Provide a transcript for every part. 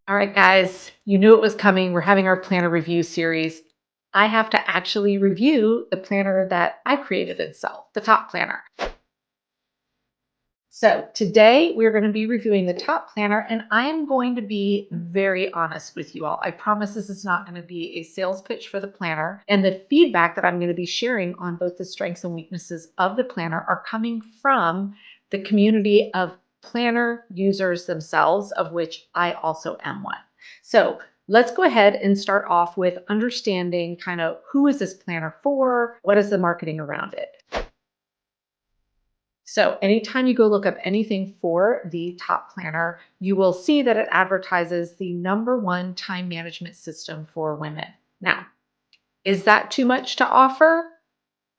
All right, guys, you knew it was coming. We're having our planner review series. I have to actually review the planner that I created and sell, the top planner. So today we're going to be reviewing the top planner, and I am going to be very honest with you all. I promise this is not going to be a sales pitch for the planner. And the feedback that I'm going to be sharing on both the strengths and weaknesses of the planner are coming from the community of planner users themselves, of which I also am one. So let's go ahead and start off with understanding kind of who is this planner for? What is the marketing around it? So anytime you go look up anything for the top planner, you will see that it advertises the #1 time management system for women. Now, is that too much to offer?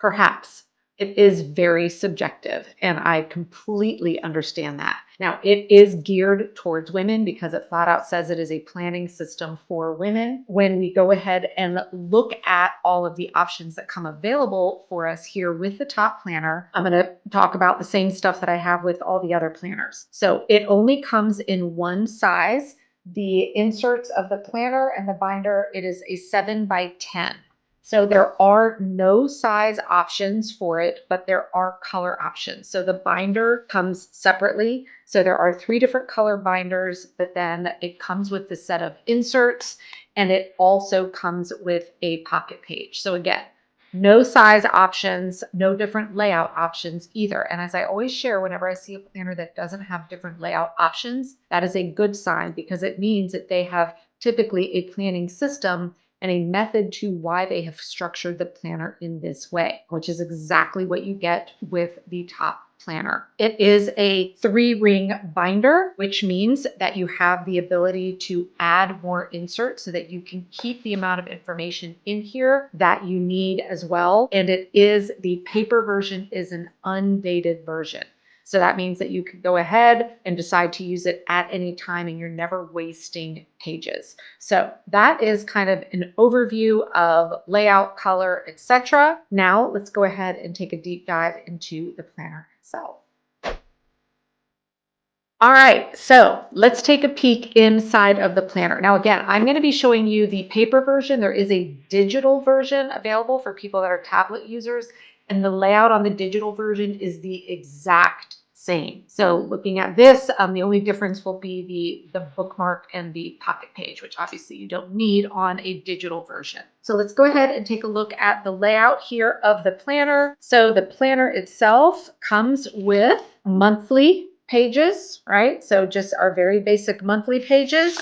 Perhaps. It is very subjective, and I completely understand that. Now, it is geared towards women because it flat out says it is a planning system for women. When we go ahead and look at all of the options that come available for us here with the top planner, I'm going to talk about the same stuff that I have with all the other planners. So it only comes in one size. The inserts of the planner and the binder, it is a 7x10. So there are no size options for it, but there are color options. So the binder comes separately. So there are 3 different color binders, but then it comes with the set of inserts, and it also comes with a pocket page. So again, no size options, no different layout options either. And as I always share, whenever I see a planner that doesn't have different layout options, that is a good sign because it means that they have typically a planning system and a method to why they have structured the planner in this way, which is exactly what you get with the top planner. It is a 3-ring binder, which means that you have the ability to add more inserts so that you can keep the amount of information in here that you need as well. And the paper version is an undated version. So that means that you could go ahead and decide to use it at any time and you're never wasting pages. So that is kind of an overview of layout, color, etc. Now let's go ahead and take a deep dive into the planner itself. All right, so let's take a peek inside of the planner. Now, again, I'm going to be showing you the paper version. There is a digital version available for people that are tablet users, and the layout on the digital version is the exact same. So looking at this, the only difference will be the bookmark and the pocket page, which obviously you don't need on a digital version. So let's go ahead and take a look at the layout here of the planner. So the planner itself comes with monthly pages, right? So just our very basic monthly pages.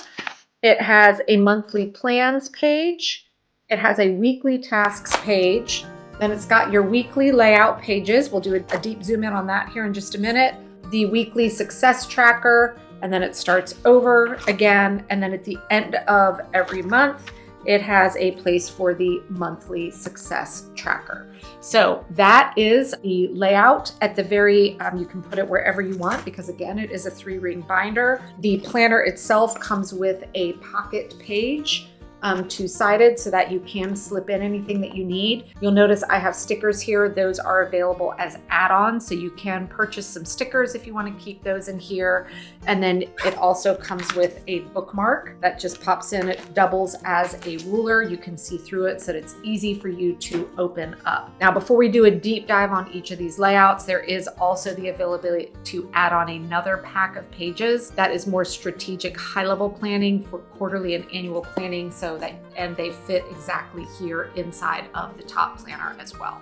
It has a monthly plans page. It has a weekly tasks page. Then it's got your weekly layout pages. We'll do a deep zoom in on that here in just a minute. The weekly success tracker, and then it starts over again. And then at the end of every month, it has a place for the monthly success tracker. So that is the layout at the very, you can put it wherever you want because again, it is a 3-ring binder. The planner itself comes with a pocket page, 2-sided so that you can slip in anything that you need. You'll notice I have stickers here. Those are available as add-ons, so you can purchase some stickers if you want to keep those in here. And then it also comes with a bookmark that just pops in. It doubles as a ruler. You can see through it so that it's easy for you to open up. Now, before we do a deep dive on each of these layouts, there is also the availability to add on another pack of pages that is more strategic, high-level planning for quarterly and annual planning, and they fit exactly here inside of the top planner as well.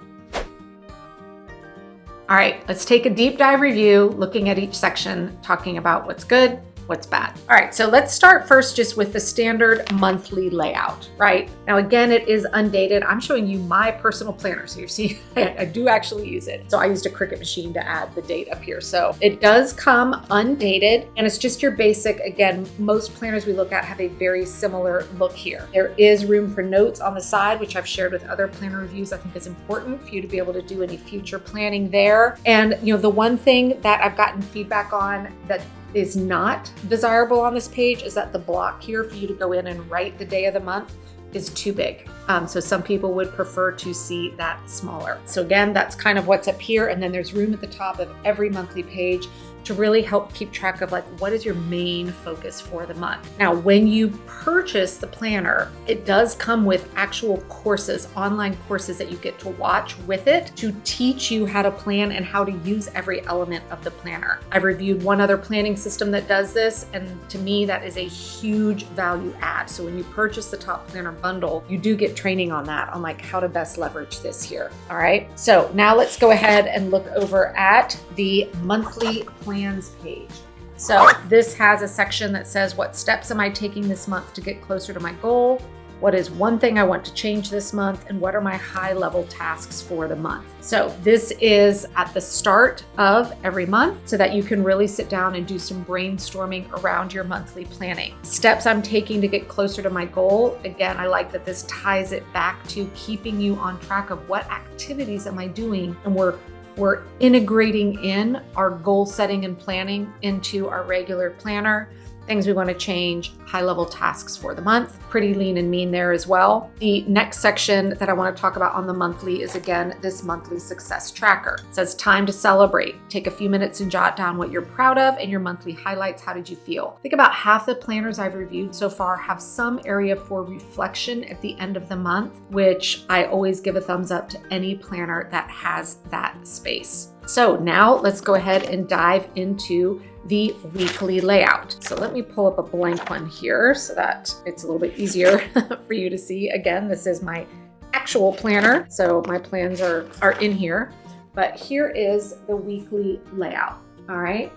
All right, let's take a deep dive review, looking at each section, talking about what's good, what's bad. All right, so let's start first just with the standard monthly layout, right? Now, again, it is undated. I'm showing you my personal planner. So you're seeing, I do actually use it. So I used a Cricut machine to add the date up here. So it does come undated and it's just your basic, again, most planners we look at have a very similar look here. There is room for notes on the side, which I've shared with other planner reviews. I think is important for you to be able to do any future planning there. And the one thing that I've gotten feedback on that is not desirable on this page is that the block here for you to go in and write the day of the month is too big. So some people would prefer to see that smaller. So again, that's kind of what's up here. And then there's room at the top of every monthly page to really help keep track of like what is your main focus for the month. Now, when you purchase the planner, it does come with actual courses, online courses that you get to watch with it to teach you how to plan and how to use every element of the planner. I've reviewed one other planning system that does this, and to me, that is a huge value add. So when you purchase the Top Planner bundle, you do get training on that, on like how to best leverage this here. All right. So now let's go ahead and look over at the monthly plans page. So this has a section that says, what steps am I taking this month to get closer to my goal? What is one thing I want to change this month? And what are my high level tasks for the month? So this is at the start of every month so that you can really sit down and do some brainstorming around your monthly planning. Steps I'm taking to get closer to my goal. Again, I like that this ties it back to keeping you on track of what activities am I doing, and we're integrating in our goal setting and planning into our regular planner. Things we want to change, high-level tasks for the month. Pretty lean and mean there as well. The next section that I want to talk about on the monthly is, again, this monthly success tracker. It says time to celebrate. Take a few minutes and jot down what you're proud of and your monthly highlights. How did you feel? I think about half the planners I've reviewed so far have some area for reflection at the end of the month, which I always give a thumbs up to any planner that has that space. So now let's go ahead and dive into the weekly layout. So let me pull up a blank one here so that it's a little bit easier for you to see. Again, this is my actual planner, so my plans are in here, but here is the weekly layout. All right.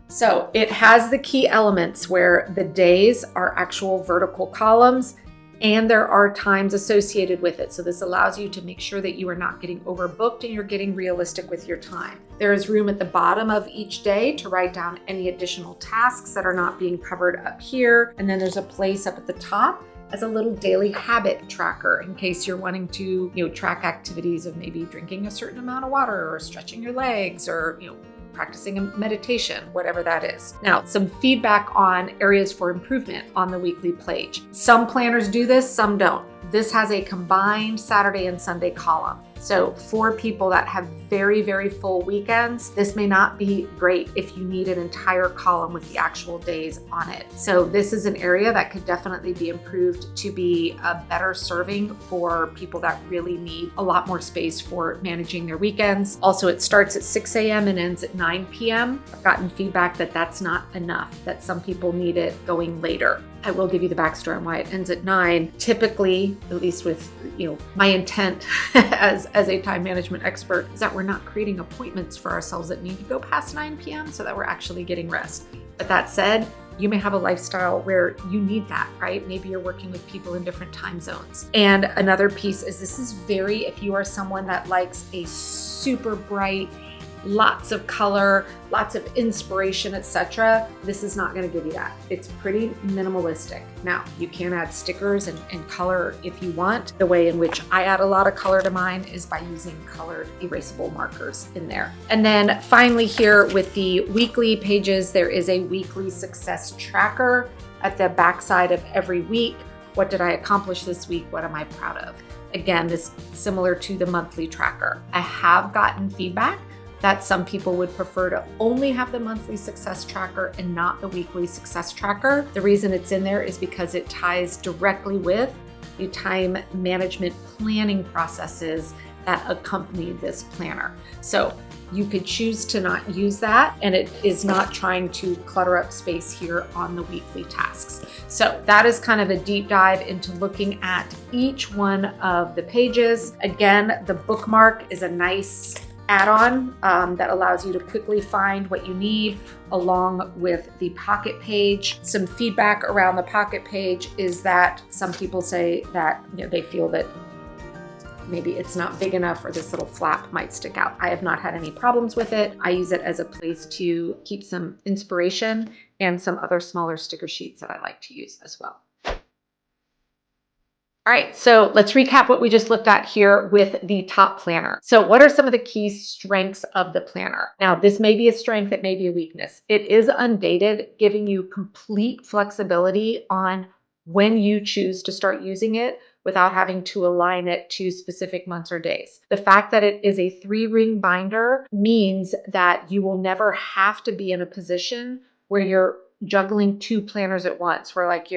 So it has the key elements where the days are actual vertical columns, and there are times associated with it. So this allows you to make sure that you are not getting overbooked and you're getting realistic with your time. There is room at the bottom of each day to write down any additional tasks that are not being covered up here. And then there's a place up at the top as a little daily habit tracker in case you're wanting to, track activities of maybe drinking a certain amount of water or stretching your legs or, practicing a meditation, whatever that is. Now, some feedback on areas for improvement on the weekly page. Some planners do this, some don't. This has a combined Saturday and Sunday column. So for people that have very, very full weekends, this may not be great if you need an entire column with the actual days on it. So this is an area that could definitely be improved to be a better serving for people that really need a lot more space for managing their weekends. Also, it starts at 6 a.m. and ends at 9 p.m. I've gotten feedback that that's not enough, that some people need it going later. I will give you the backstory on why it ends at 9. Typically, at least with my intent as a time management expert, is that we're not creating appointments for ourselves that need to go past 9 p.m. so that we're actually getting rest. But that said, you may have a lifestyle where you need that, right? Maybe you're working with people in different time zones. And another piece is this is if you are someone that likes a super bright, lots of color, lots of inspiration, etc. This is not going to give you that. It's pretty minimalistic. Now, you can add stickers and color if you want. The way in which I add a lot of color to mine is by using colored erasable markers in there. And then finally here with the weekly pages, there is a weekly success tracker at the backside of every week. What did I accomplish this week? What am I proud of? Again, this is similar to the monthly tracker. I have gotten feedback that some people would prefer to only have the monthly success tracker and not the weekly success tracker. The reason it's in there is because it ties directly with the time management planning processes that accompany this planner. So you could choose to not use that, and it is not trying to clutter up space here on the weekly tasks. So that is kind of a deep dive into looking at each one of the pages. Again, the bookmark is a nice add-on that allows you to quickly find what you need, along with the pocket page. Some feedback around the pocket page is that some people say that they feel that maybe it's not big enough or this little flap might stick out. I have not had any problems with it. I use it as a place to keep some inspiration and some other smaller sticker sheets that I like to use as well. All right, so let's recap what we just looked at here with the Top Planner. So what are some of the key strengths of the planner? Now, this may be a strength, it may be a weakness. It is undated, giving you complete flexibility on when you choose to start using it, without having to align it to specific months or days. The fact that it is a 3-ring binder means that you will never have to be in a position where you're juggling 2 planners at once, where like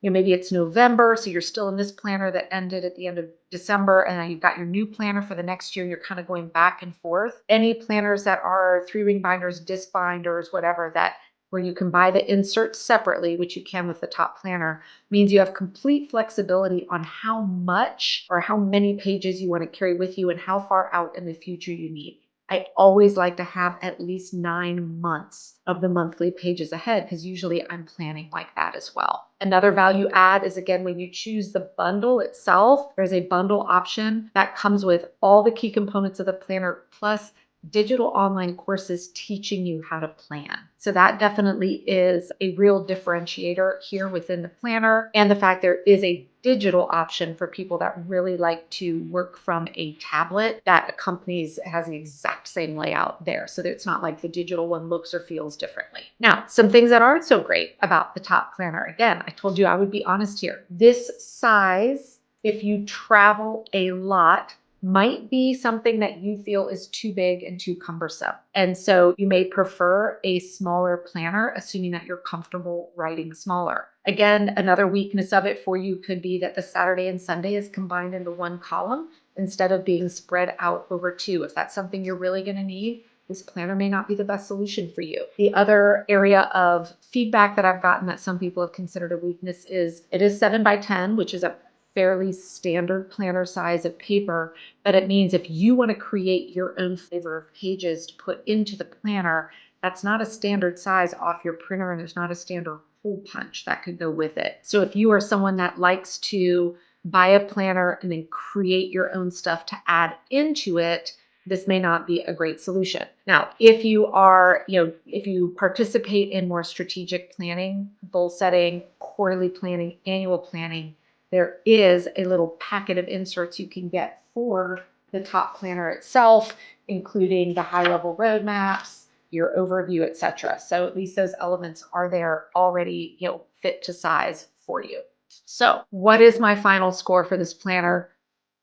maybe it's November, so you're still in this planner that ended at the end of December, and then you've got your new planner for the next year. You're kind of going back and forth. Any planners that are 3-ring binders, disc binders, whatever, that where you can buy the inserts separately, which you can with the top planner, means you have complete flexibility on how much or how many pages you want to carry with you and how far out in the future you need. I always like to have at least 9 months of the monthly pages ahead, because usually I'm planning like that as well. Another value add is, again, when you choose the bundle itself, there's a bundle option that comes with all the key components of the planner plus digital online courses teaching you how to plan. So that definitely is a real differentiator here within the planner, and the fact there is a digital option for people that really like to work from a tablet that accompanies, has the exact same layout there. So that it's not like the digital one looks or feels differently. Now, some things that aren't so great about the top planner. Again, I told you I would be honest here. This size, if you travel a lot, might be something that you feel is too big and too cumbersome. And so you may prefer a smaller planner, assuming that you're comfortable writing smaller. Again, another weakness of it for you could be that the Saturday and Sunday is combined into one column instead of being spread out over 2. If that's something you're really going to need, this planner may not be the best solution for you. The other area of feedback that I've gotten that some people have considered a weakness is it is 7x10, which is a fairly standard planner size of paper, but it means if you want to create your own flavor of pages to put into the planner, that's not a standard size off your printer, and there's not a standard hole punch that could go with it. So if you are someone that likes to buy a planner and then create your own stuff to add into it, this may not be a great solution. Now, if you are, if you participate in more strategic planning, goal setting, quarterly planning, annual planning, there is a little packet of inserts you can get for the top planner itself, including the high-level roadmaps, your overview, etc. So at least those elements are there already, fit to size for you. So what is my final score for this planner?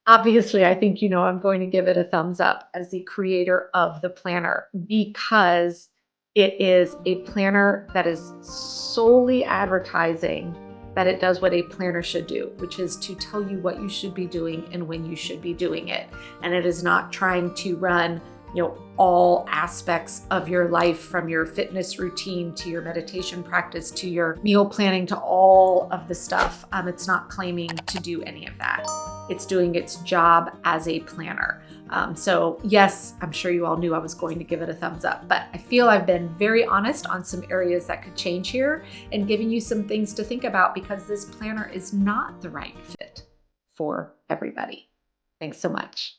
Obviously, I think I'm going to give it a thumbs up as the creator of the planner, because it is a planner that is solely advertising that it does what a planner should do, which is to tell you what you should be doing and when you should be doing it. And it is not trying to run all aspects of your life, from your fitness routine to your meditation practice to your meal planning to all of the stuff. It's not claiming to do any of that. It's doing its job as a planner. So yes, I'm sure you all knew I was going to give it a thumbs up, but I feel I've been very honest on some areas that could change here and giving you some things to think about, because this planner is not the right fit for everybody. Thanks so much.